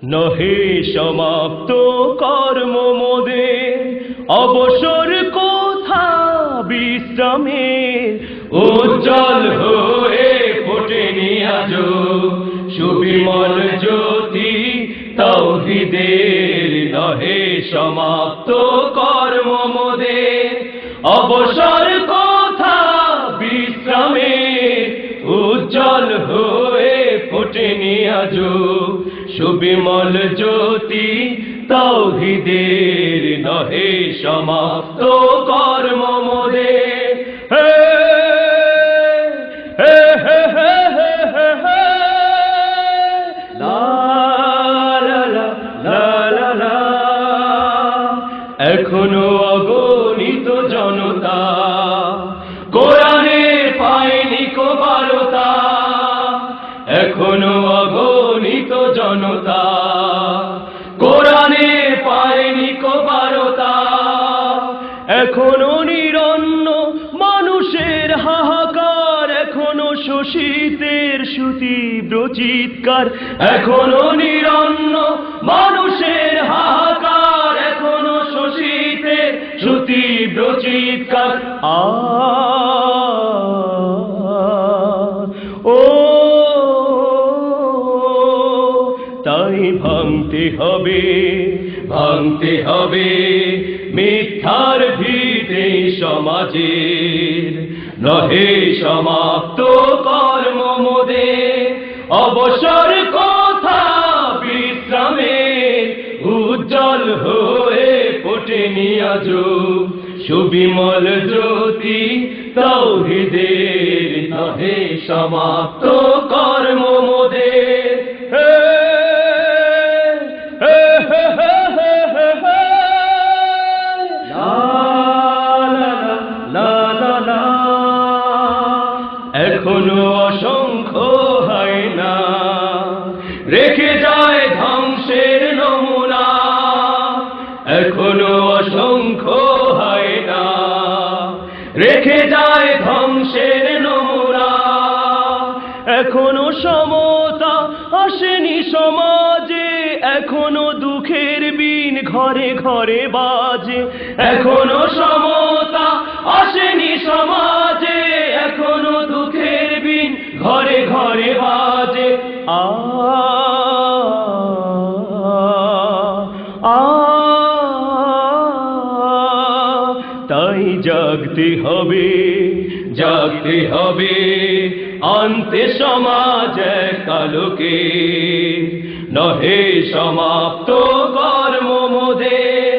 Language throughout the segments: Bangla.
নহে সমাপ্ত কর্ম মোদের, অবসর কোথা বিশ্রামের, উজ্জ্বল হয়ে ফোটেনি আজো সুবিমল জ্যোতি তাওহীদের। নহে সমাপ্ত কর্ম মোদের, অবসর কোথা বিশ্রামের, উজ্জ্বল হয়ে ফোটেনি আজো সুবিমল জ্যোতি তাওহীদের। নহে সমাপ্ত কর্ম মোদের। হে হে হে হে হে হে হে, লা লা লা লা লা লা। এখনো অগণিত জনতা কোরআনে পায়নি কোবারতা, এখনো অগণিত জনতা কোরআনে পায়নি কোবারতা। এখনো নিরন্ন মানুষের হাহাকার, এখনো শোষিতের সুতীব্র চিৎকার, এখনো নিরন্ন মানুষের হাহাকার, এখনো শোষিতের সুতীব্র চিৎকার। ও তাই ভাঙতে হবে, ভাঙতে হবে মিথ্যার ভিতে সমাজের। নহে সমাপ্ত কর্ম মোদের, অবসর কোথা বিশ্রামের, উজ্জ্বল হয়ে ফোটেনি আজো সুবিমল জ্যোতি তাওহীদের। নহে সমাপ্ত কর্ম মোদের। এখনো অসংখ্য হয় না রেখে যায় ধ্বংসের নমুনা, এখনো অসংখ্য হয় না রেখে যায় ধ্বংসের নমুনা। এখনো সমতা আসেনি সমাজে, এখনো দুঃখের বিন ঘরে ঘরে বাজে, এখনো সমতা আসেনি সমাজে, এখনো দুঃখের বিন ঘরে ঘরে বাজে। তাই জাগতে হবে, জাগতে হবে আনতে সমাজ এক আলোকে। নহে সমাপ্ত কর্ম মোদের,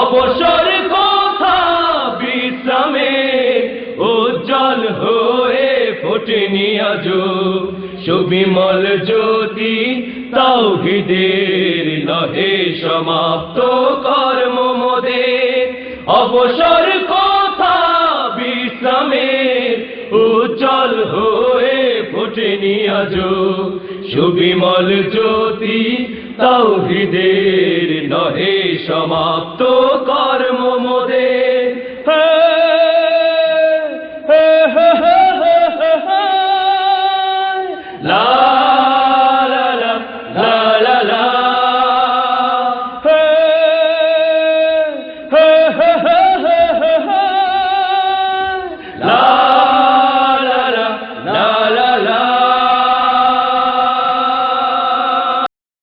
অবসর কোথা বিশ্রামের, উজ্জ্বল হয়ে ফোটেনি আজো সুবিমল জ্যোতি তাওহীদের। নহে সমাপ্ত কর্ম মোদের, অবসর কোথা বিশ্রামের, উজ্জ্বল হয়ে ফোটেনি আজো সুবিমল জ্যোতি তাওহীদের। নহে সমাপ্ত কর্ম মোদের।